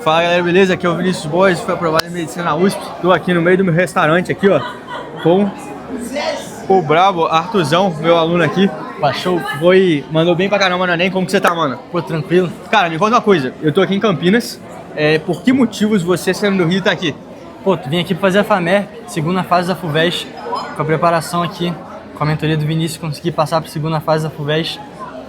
Fala galera, beleza? Aqui é o Vinícius Borges, fui aprovado em Medicina na USP. Estou aqui no meio do meu restaurante aqui, ó, com o brabo Arthurzão, meu aluno aqui. Baixou? Mandou bem pra caramba no Enem. Como que você tá, mano? Pô, tranquilo. Cara, me conta uma coisa, eu tô aqui em Campinas, por que motivos você, sendo do Rio, tá aqui? Pô, tu vim aqui pra fazer a FAMERP, segunda fase da FUVEST, com a preparação aqui, com a mentoria do Vinícius, consegui passar pra segunda fase da FUVEST.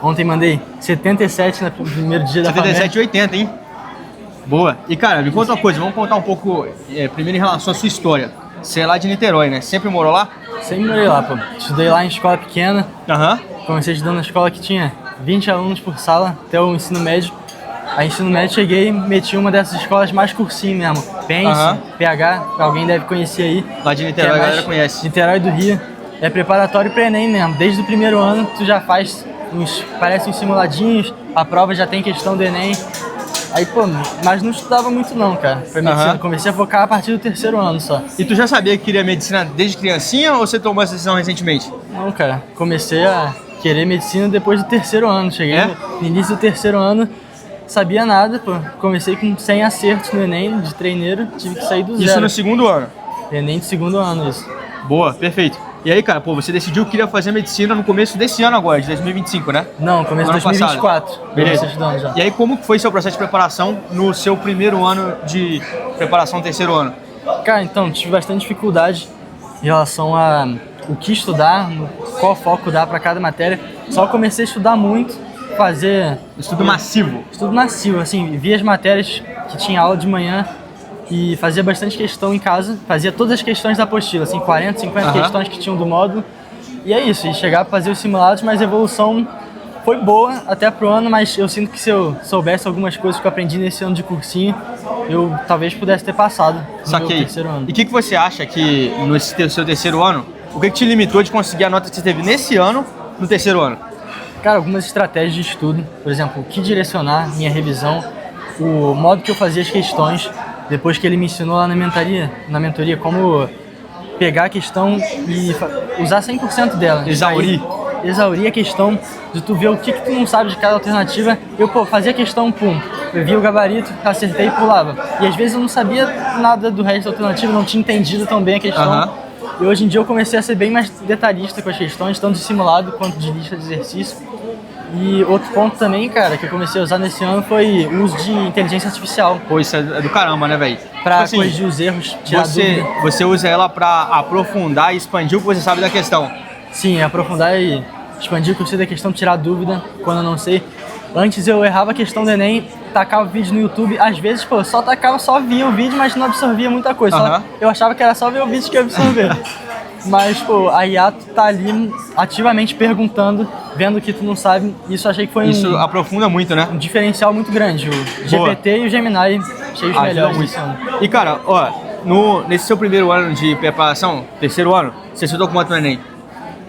Ontem mandei 77 no primeiro dia da FAMERP. 77 e 80, hein? Boa. E cara, me conta uma coisa, vamos contar um pouco, primeiro em relação à sua história. Você é lá de Niterói, né? Sempre morou lá? Sempre morei lá, pô. Estudei lá em escola pequena. Comecei estudando na escola que tinha 20 alunos por sala, até o ensino médio. Aí ensino médio cheguei e meti uma dessas escolas mais cursinho mesmo. Pense, PH, alguém deve conhecer aí. Lá de Niterói, a galera conhece. Niterói do Rio. É preparatório para Enem mesmo. Desde o primeiro ano tu já faz parece uns simuladinhos, a prova já tem questão do Enem. Aí, pô, mas não estudava muito não, cara, pra medicina. Comecei a focar a partir do terceiro ano só. E tu já sabia que queria medicina desde criancinha ou você tomou essa decisão recentemente? Não, cara, comecei a querer medicina depois do terceiro ano. Cheguei no início do terceiro ano, sabia nada, pô. Comecei com 100 acertos no Enem, de treineiro, tive que sair do zero. Isso no segundo ano? Enem de segundo ano, isso. Boa, perfeito. E aí, cara, pô, você decidiu que queria fazer medicina no começo desse ano agora, de 2025, né? Não, começo de 2024. Passado. Beleza. Estudando já. E aí, como foi seu processo de preparação no seu primeiro ano de preparação, terceiro ano? Cara, então, tive bastante dificuldade em relação a o que estudar, qual foco dar para cada matéria. Só comecei a estudar muito, fazer... Estudo massivo? Estudo massivo, assim, via as matérias que tinha aula de manhã e fazia bastante questão em casa, fazia todas as questões da apostila, assim, 40, 50 questões que tinham do módulo. E é isso, e chegava para fazer os simulados, mas a evolução foi boa até pro ano, mas eu sinto que se eu soubesse algumas coisas que eu aprendi nesse ano de cursinho, eu talvez pudesse ter passado no meu terceiro ano. E o que você acha que no seu terceiro ano, o que te limitou de conseguir a nota que você teve nesse ano, no terceiro ano? Cara, algumas estratégias de estudo, por exemplo, o que direcionar minha revisão, o modo que eu fazia as questões, depois que ele me ensinou lá na mentoria como pegar a questão e usar 100% dela. Exaurir a questão de tu ver o que tu não sabe de cada alternativa. Eu, fazia a questão, pum, eu via o gabarito, acertei e pulava. E às vezes eu não sabia nada do resto da alternativa, não tinha entendido tão bem a questão. E hoje em dia eu comecei a ser bem mais detalhista com as questões, tanto de simulado quanto de lista de exercício. E outro ponto também, cara, que eu comecei a usar nesse ano foi o uso de inteligência artificial. Pô, isso é do caramba, né, velho? Pra corrigir os erros, tirar dúvida. Você usa ela pra aprofundar e expandir o que você sabe da questão? Sim, aprofundar e expandir o que eu sei da questão, tirar dúvida quando eu não sei. Antes eu errava a questão do Enem, tacava o vídeo no YouTube, às vezes, só via o vídeo, mas não absorvia muita coisa. Eu achava que era só ver o vídeo que eu absorvia. Mas, a IA tá ali ativamente perguntando, vendo o que tu não sabe. Isso achei que foi Isso aprofunda muito, né? Um diferencial muito grande. O GPT e o Gemini, achei os melhores desse ano. E, cara, nesse seu primeiro ano de preparação, terceiro ano, você estudou quanto no Enem?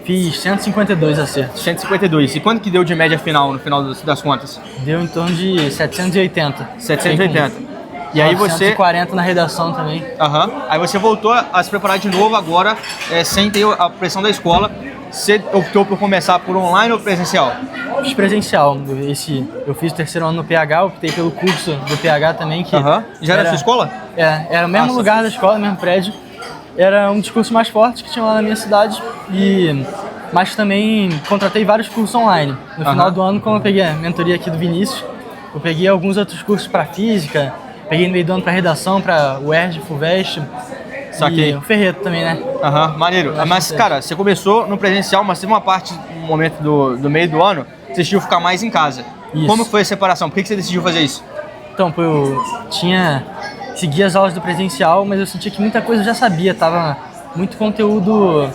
Fiz 152 acertos. 152. E quanto que deu de média final, no final das contas? Deu em torno de 780. 780. E aí você... 140 na redação também. Aí você voltou a se preparar de novo agora, sem ter a pressão da escola. Você optou por começar por online ou presencial? Fiz presencial. Eu fiz o terceiro ano no PH, optei pelo curso do PH também. Que Já era a sua escola? Era o mesmo lugar da escola, mesmo prédio. Era um dos cursos mais fortes que tinha lá na minha cidade. Mas também contratei vários cursos online. No final do ano, como eu peguei a mentoria aqui do Vinícius, eu peguei alguns outros cursos para física, peguei no meio do ano para redação, para UERJ, FUVEST. E o Ferreto também, né? Maneiro. Mas, cara, você começou no presencial, mas teve uma parte, um momento do meio do ano, você decidiu ficar mais em casa. Isso. Como foi a separação? Por que você decidiu fazer isso? Então, eu seguia as aulas do presencial, mas eu sentia que muita coisa eu já sabia, tava muito conteúdo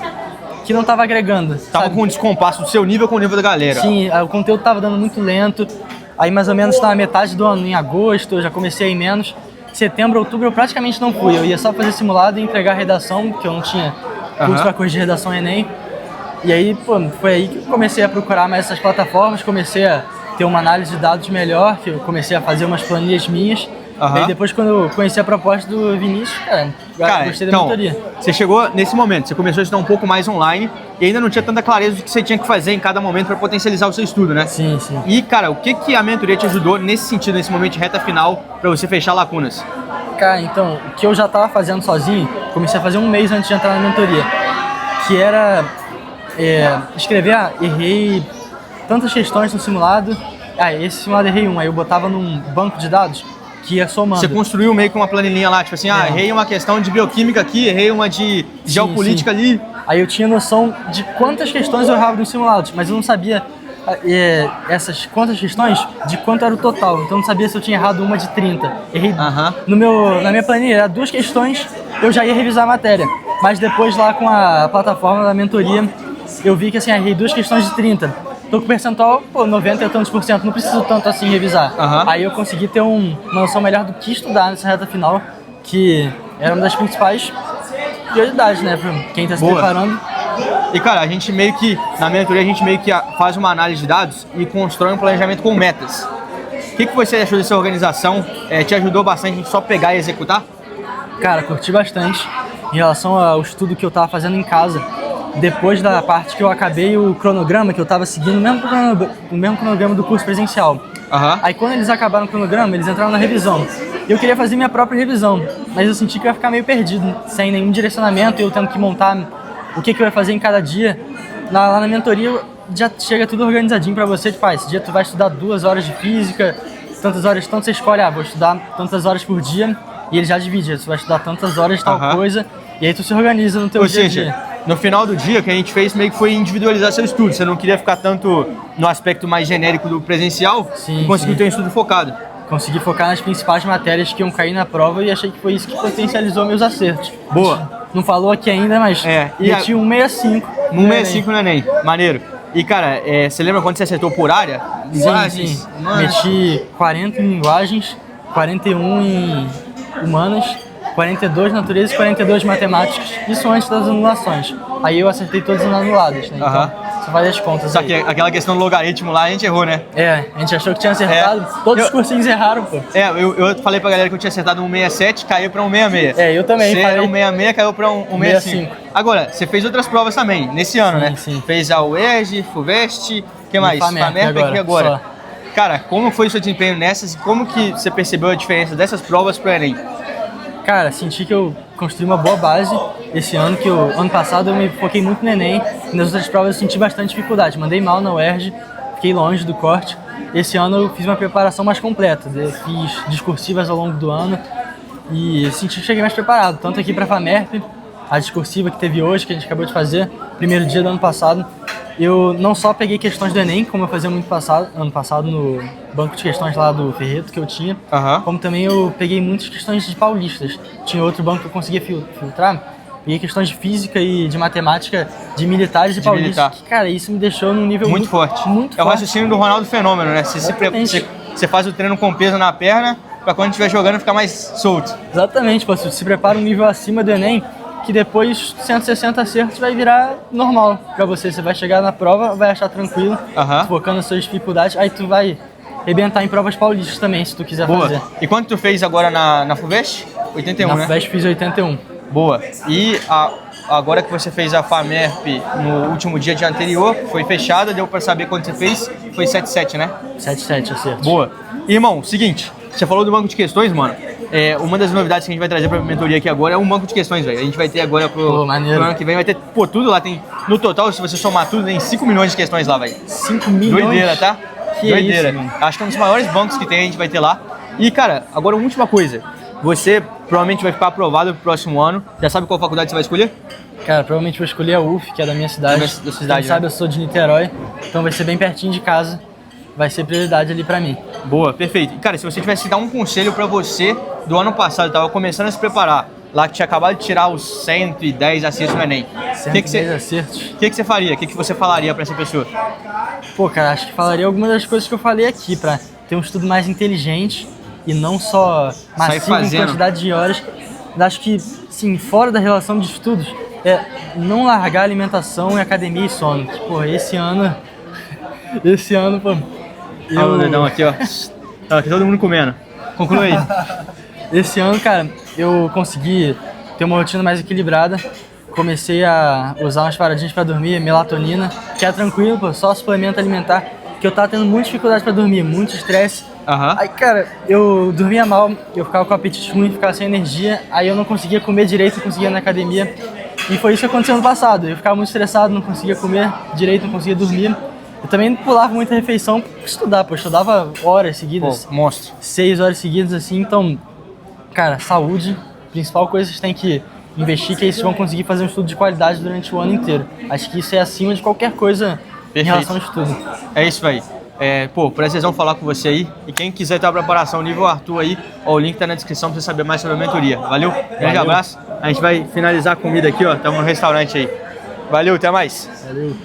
que não tava agregando. Tava com um descompasso do seu nível com o nível da galera. Sim, o conteúdo tava dando muito lento. Aí mais ou menos na metade do ano, em agosto, eu já comecei a ir menos. Setembro, outubro eu praticamente não fui. Eu ia só fazer simulado e entregar a redação, que eu não tinha curso para corrigir redação Enem. E aí, foi aí que eu comecei a procurar mais essas plataformas, comecei a ter uma análise de dados melhor, que eu comecei a fazer umas planilhas minhas. Aham. E aí depois, quando eu conheci a proposta do Vinícius, cara, Cara, gostei da então, mentoria. você chegou nesse momento, você começou a estudar um pouco mais online e ainda não tinha tanta clareza do que você tinha que fazer em cada momento para potencializar o seu estudo, né? Sim, sim. E, cara, o que que a mentoria te ajudou nesse sentido, nesse momento de reta final, para você fechar lacunas? Cara, então, o que eu já tava fazendo sozinho, comecei a fazer um mês antes de entrar na mentoria, que era escrever, errei tantas questões no simulado, esse simulado errei aí eu botava num banco de dados que ia somando. Você construiu meio que uma planilhinha lá, tipo assim, errei uma questão de bioquímica aqui, errei uma de geopolítica ali. Aí eu tinha noção de quantas questões eu errava nos simulados, mas eu não sabia quantas questões de quanto era o total. Então eu não sabia se eu tinha errado uma de 30. Errei na minha planilha, era 2 questões, eu já ia revisar a matéria. Mas depois lá com a plataforma da mentoria, eu vi que assim, errei 2 questões de 30. Tô com percentual, 90 e tantos por cento, não preciso tanto assim revisar. Aí eu consegui ter uma noção melhor do que estudar nessa reta final, que era uma das principais prioridades, né, pra quem tá se preparando. E cara, a gente meio que, na mentoria, a gente meio que faz uma análise de dados e constrói um planejamento com metas. O que você achou dessa organização? Te ajudou bastante a gente só pegar e executar? Cara, curti bastante em relação ao estudo que eu tava fazendo em casa. Depois da parte que eu acabei o cronograma, que eu tava seguindo o mesmo cronograma do curso presencial. Aí quando eles acabaram o cronograma, eles entraram na revisão. Eu queria fazer minha própria revisão, mas eu senti que eu ia ficar meio perdido, sem nenhum direcionamento, eu tendo que montar o que eu ia fazer em cada dia. Lá na mentoria já chega tudo organizadinho pra você, tipo, esse dia tu vai estudar 2 horas de física, tantas horas, então você escolhe, vou estudar tantas horas por dia, e ele já divide, você vai estudar tantas horas de tal coisa, e aí tu se organiza no teu dia a dia. No final do dia, o que a gente fez meio que foi individualizar seu estudo. Você não queria ficar tanto no aspecto mais genérico do presencial e conseguiu ter um estudo focado. Consegui focar nas principais matérias que iam cair na prova e achei que foi isso que potencializou meus acertos. Boa. Não falou aqui ainda, mas meti 165. 165 no Enem. Maneiro. E cara, você lembra quando você acertou por área? Sim. Meti 40 em linguagens, 41 em humanas, 42 natureza e 42 matemáticas. Isso antes das anulações. Aí eu acertei todas as anuladas, né? Então, são várias contas. Só que aquela questão do logaritmo lá a gente errou, né? A gente achou que tinha acertado. Todos os cursinhos erraram, pô. Eu falei pra galera que eu tinha acertado 167, caiu pra 166. Eu também. Você era 166, caiu pra 165. Agora, você fez outras provas também, nesse ano, né? Sim. Fez a UERJ, FUVEST, o que mais? FAMERP aqui agora. Só. Cara, como foi o seu desempenho nessas e como que você percebeu a diferença dessas provas pro Enem? Cara, senti que eu construí uma boa base esse ano, ano passado eu me foquei muito no Enem, e nas outras provas eu senti bastante dificuldade. Mandei mal na UERJ, fiquei longe do corte. Esse ano eu fiz uma preparação mais completa, fiz discursivas ao longo do ano e senti que cheguei mais preparado, tanto aqui para a FAMERP, a discursiva que teve hoje, que a gente acabou de fazer, primeiro dia do ano passado. Eu não só peguei questões do Enem, como eu fazia ano passado no banco de questões lá do Ferreto que eu tinha, como também eu peguei muitas questões de paulistas. Tinha outro banco que eu conseguia filtrar, peguei questões de física e de matemática de militares e paulistas. Que, cara, isso me deixou num nível muito forte. É o raciocínio do Ronaldo Fenômeno, né? Você faz o treino com peso na perna, pra quando estiver jogando ficar mais solto. Exatamente, você se prepara um nível acima do Enem, que depois 160 acertos vai virar normal pra você. Você vai chegar na prova, vai achar tranquilo, focando nas suas dificuldades, aí tu vai arrebentar em provas paulistas também, se tu quiser fazer. E quanto tu fez agora na FUVEST? 81, né? Na FUVEST fiz 81. Boa. E agora que você fez a FAMERP no último dia anterior, foi fechada, deu pra saber quanto você fez, foi 77, né? 77 acertos. Boa. E, irmão, seguinte, você falou do banco de questões, mano. Uma das novidades que a gente vai trazer pra mentoria aqui agora é um banco de questões, velho. A gente vai ter agora pro ano que vem, vai ter, tudo lá. Tem, no total, se você somar tudo, tem 5 milhões de questões lá, velho. 5 milhões? Doideira, tá? Que doideira. Isso, mano. Acho que é um dos maiores bancos que tem, a gente vai ter lá. E, cara, agora uma última coisa. Você provavelmente vai ficar aprovado pro próximo ano. Já sabe qual faculdade você vai escolher? Cara, provavelmente vou escolher a UF, que é da minha cidade. Da sua cidade, Quem sabe eu sou de Niterói, então vai ser bem pertinho de casa. Vai ser prioridade ali pra mim. Boa, perfeito. E, cara, se você tivesse que dar um conselho pra você do ano passado, tava começando a se preparar, lá que tinha acabado de tirar os 110 acertos no Enem. 110 acertos? O que você faria? O que você falaria pra essa pessoa? Pô, cara, acho que falaria algumas das coisas que eu falei aqui, pra ter um estudo mais inteligente e não só massivo em quantidade de horas. Acho que, sim, fora da relação de estudos, não largar alimentação e academia e sono. Que, pô, esse ano, pô... Olha o dedão aqui, ó. Tá aqui todo mundo comendo. Conclui aí. Esse ano, cara, eu consegui ter uma rotina mais equilibrada. Comecei a usar umas paradinhas pra dormir, melatonina, que é tranquilo, pô, só suplemento alimentar, que eu tava tendo muita dificuldade pra dormir, muito estresse. Aí, cara, eu dormia mal, eu ficava com apetite ruim, ficava sem energia, aí eu não conseguia comer direito, não conseguia ir na academia. E foi isso que aconteceu no passado, eu ficava muito estressado, não conseguia comer direito, não conseguia dormir. Eu também pulava muita refeição pra estudar, pô, eu estudava horas seguidas. Pô, monstro. 6 horas seguidas, assim, então, cara, saúde, principal coisa que vocês têm que investir, que aí vocês vão conseguir fazer um estudo de qualidade durante o ano inteiro. Acho que isso é acima de qualquer coisa em relação ao estudo. É isso aí. Pô, precisam falar com você aí. E quem quiser ter a preparação nível Arthur aí, ó, o link tá na descrição pra você saber mais sobre a mentoria. Valeu? Grande abraço. A gente vai finalizar a comida aqui, ó. Estamos no restaurante aí. Valeu, até mais. Valeu.